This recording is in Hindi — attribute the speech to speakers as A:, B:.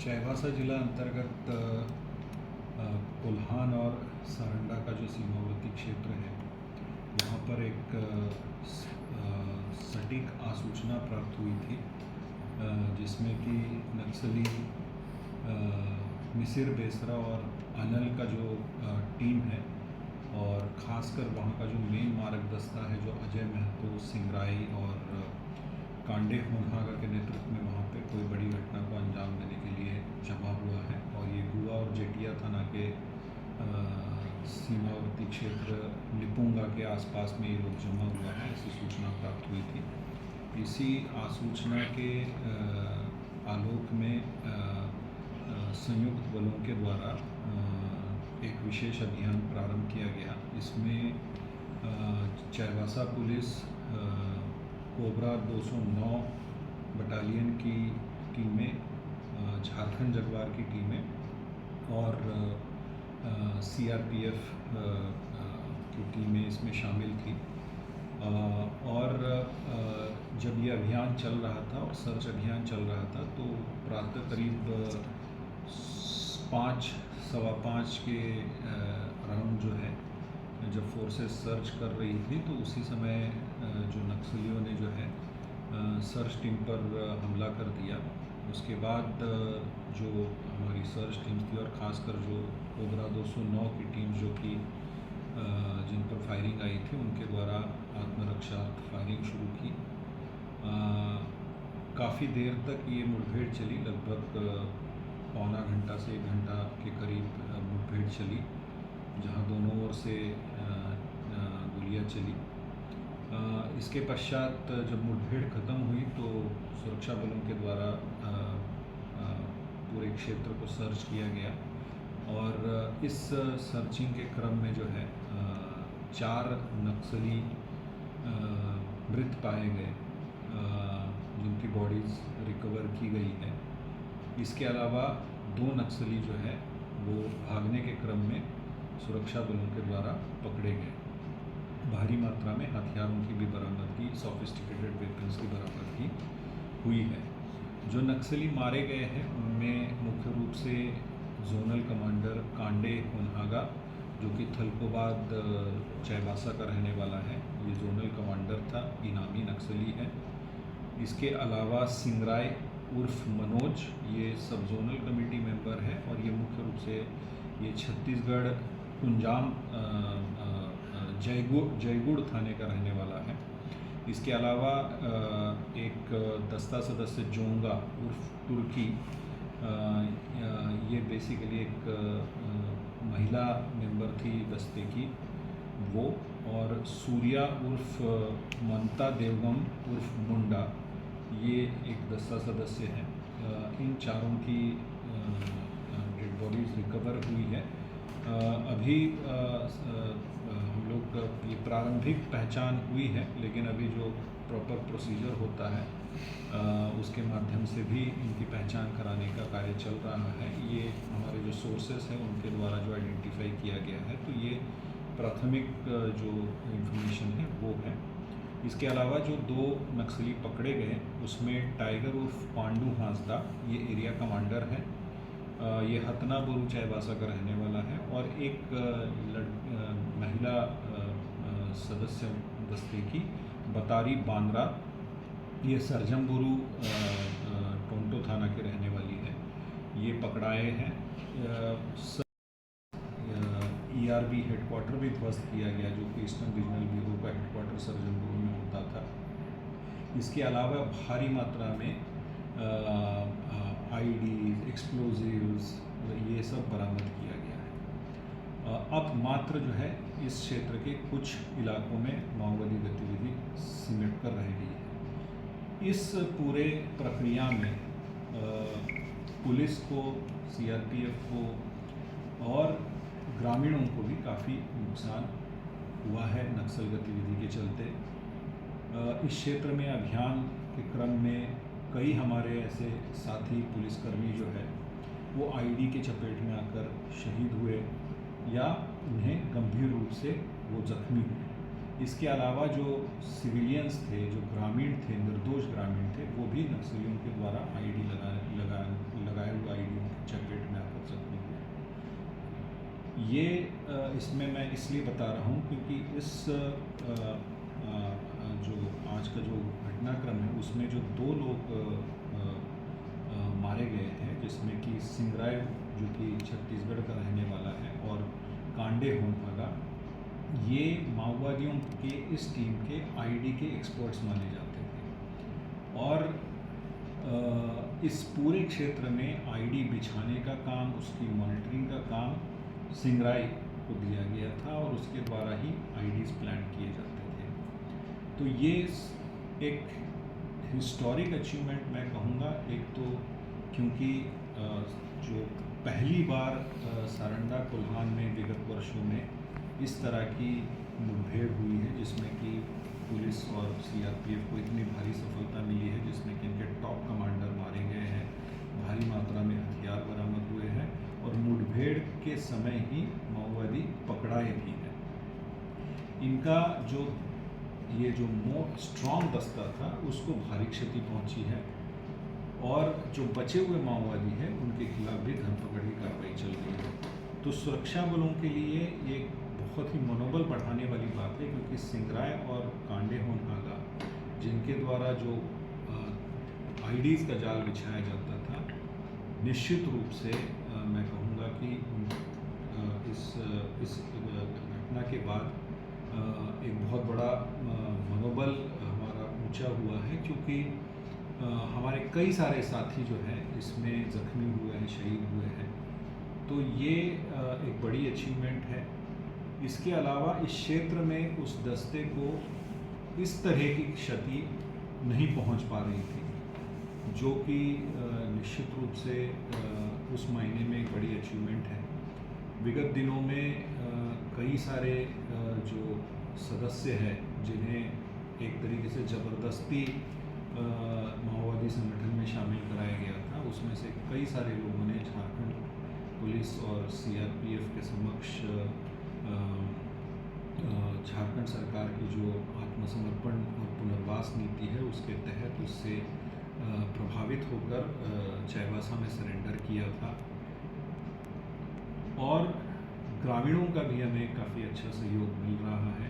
A: चाईबासा जिला अंतर्गत कोल्हान और सारंडा का जो सीमावर्ती क्षेत्र है, यहाँ पर एक सटीक आसूचना प्राप्त हुई थी, जिसमें कि नक्सली मिसिर बेसरा और अनल का जो टीम है, और ख़ासकर वहाँ का जो मेन मार्गदर्ता है, जो अजय महतो, सिंगराई और कांडे होनहागा के नेतृत्व में वहाँ पे कोई बड़ी घटना को अंजाम देने के लिए जमा हुआ है। और ये गुआ और जेटिया थाना के सीमावर्ती क्षेत्र लिपुंगा के आसपास में ये लोग जमा हुआ है, ऐसी सूचना प्राप्त हुई थी। इसी आसूचना के आलोक में संयुक्त बलों के द्वारा एक विशेष अभियान प्रारंभ किया गया। इसमें चाईबासा पुलिस, कोबरा 209 बटालियन की टीमें, झारखंड जगवार की टीमें और सीआरपीएफ की टीमें इसमें शामिल थी। और जब ये अभियान चल रहा था और सर्च अभियान चल रहा था, तो प्रातः करीब 5:15 के अराउंड जो है, जब फोर्सेस सर्च कर रही थी, तो उसी समय जो नक्सलियों ने जो है सर्च टीम पर हमला कर दिया। उसके बाद जो हमारी सर्च टीम थी और ख़ासकर जो कोबरा 209 की टीम, जो कि जिन पर फायरिंग आई थी, उनके द्वारा आत्मरक्षा फायरिंग शुरू की। काफ़ी देर तक ये मुठभेड़ चली, लगभग पौना घंटा से 1 घंटा के करीब मुठभेड़ चली, जहां दोनों ओर से गोलियां चली। इसके पश्चात जब मुठभेड़ ख़त्म हुई, तो सुरक्षा बलों के द्वारा पूरे क्षेत्र को सर्च किया गया। और इस सर्चिंग के क्रम में जो है 4 नक्सली मृत पाए गए, जिनकी बॉडीज़ रिकवर की गई है। इसके अलावा 2 नक्सली जो है वो भागने के क्रम में सुरक्षा बलों के द्वारा पकड़े गए। भारी मात्रा में हथियारों की भी बरामदगी, सोफिस्टिकेटेड वेपन्स की बरामदगी हुई है। जो नक्सली मारे गए हैं, उनमें मुख्य रूप से जोनल कमांडर कांडे होनहागा, जो कि थलकोबाद चाईबासा का रहने वाला है, ये जोनल कमांडर था, इनामी नक्सली है। इसके अलावा सिंगराई उर्फ मनोज, ये सब जोनल कमेटी मेंबर है, और ये मुख्य रूप से ये छत्तीसगढ़ कुंजाम जयगुड़ थाने का रहने वाला है। इसके अलावा एक दस्ता सदस्य जोंगा उर्फ तुर्की, ये बेसिकली एक महिला मेंबर थी दस्ते की, वो, और सूर्या उर्फ ममता देवगम उर्फ मुंडा, ये एक दस्ता सदस्य है। इन चारों की डेड बॉडीज़ रिकवर हुई है। अभी हम लोग ये प्रारंभिक पहचान हुई है, लेकिन अभी जो प्रॉपर प्रोसीजर होता है उसके माध्यम से भी इनकी पहचान कराने का कार्य चल रहा है। ये हमारे जो सोर्सेस हैं उनके द्वारा जो आइडेंटिफाई किया गया है, तो ये प्राथमिक जो इंफॉर्मेशन है वो है। इसके अलावा जो 2 नक्सली पकड़े गए, उसमें टाइगर उर्फ पांडू हांसदा, ये एरिया कमांडर है, ये हतना बोरू चाईबासा का रहने वाला है, और एक महिला सदस्य दस्ते की बतारी बांद्रा, ये सरजम बोरू टोंटो थाना के रहने वाली है, ये पकड़ाए हैं। ERB हेडक्वार्टर भी ध्वस्त किया गया, जो कि ईस्टर्न रीजनल ब्यूरो का हेडक्वार्टर सरजम बोरू में होता था। इसके अलावा भारी मात्रा में IEDs, एक्सप्लोजिव्स, ये सब बरामद किया गया है। अब मात्र जो है इस क्षेत्र के कुछ इलाकों में माओवादी गतिविधि सिमट कर रह गई है। इस पूरे प्रक्रिया में पुलिस को, CRPF को और ग्रामीणों को भी काफ़ी नुकसान हुआ है नक्सल गतिविधि के चलते। इस क्षेत्र में अभियान के क्रम में कई हमारे ऐसे साथी पुलिसकर्मी जो है वो IED के चपेट में आकर शहीद हुए, या उन्हें गंभीर रूप से वो जख्मी हुए। इसके अलावा जो सिविलियंस थे, जो ग्रामीण थे, निर्दोष ग्रामीण थे, वो भी नक्सलियों के द्वारा IED लगाए हुए IED ये इसमें मैं इसलिए बता रहा हूँ क्योंकि इस जो आज का जो घटनाक्रम है उसमें जो 2 लोग मारे गए हैं, जिसमें कि सिंगराय जो कि छत्तीसगढ़ का रहने वाला है और कांडे होनहागा, ये माओवादियों के इस टीम के आईडी के एक्सपर्ट्स माने जाते थे। और इस पूरे क्षेत्र में आईडी बिछाने का काम, उसकी मॉनिटरिंग का काम सिंगराय को दिया गया था और उसके द्वारा ही आईडीज़ प्लान किए जाते थे। तो ये एक हिस्टोरिक अचीवमेंट मैं कहूँगा। एक तो क्योंकि जो पहली बार सारंडा कोल्हान में विगत वर्षों में इस तरह की मुठभेड़ हुई है जिसमें कि पुलिस और सीआरपीएफ को इतनी भारी सफलता मिली है, जिसमें कि इनके टॉप कमांडर मारे गए हैं, भारी मात्रा में हथियार बरामद हुए हैं और मुठभेड़ के समय ही माओवादी पकड़ाए भी हैं। इनका जो ये जो मोस्ट स्ट्रॉन्ग दस्ता था उसको भारी क्षति पहुंची है और जो बचे हुए माओवादी हैं उनके खिलाफ भी धरपकड़ की कार्रवाई चल रही है। तो सुरक्षा बलों के लिए ये बहुत ही मनोबल बढ़ाने वाली बात है, क्योंकि सिंगराय और कांडे होनहागा जिनके द्वारा जो आईडीज़ का जाल बिछाया जाता था, निश्चित रूप से मैं कहूँगा कि इस घटना के बाद एक बहुत बड़ा मनोबल हमारा ऊंचा हुआ है, क्योंकि हमारे कई सारे साथी जो हैं इसमें ज़ख्मी हुए हैं, शहीद हुए हैं। तो ये एक बड़ी अचीवमेंट है। इसके अलावा इस क्षेत्र में उस दस्ते को इस तरह की क्षति नहीं पहुंच पा रही थी, जो कि निश्चित रूप से उस मायने में एक बड़ी अचीवमेंट है। विगत दिनों में कई सारे जो सदस्य हैं जिन्हें एक तरीके से ज़बरदस्ती माओवादी संगठन में शामिल कराया गया था, उसमें से कई सारे लोगों ने झारखंड पुलिस और सीआरपीएफ के समक्ष झारखंड सरकार की जो आत्मसमर्पण और पुनर्वास नीति है उसके तहत उससे प्रभावित होकर चाईबासा में सरेंडर किया था। और ग्रामीणों का भी हमें काफ़ी अच्छा सहयोग मिल रहा है।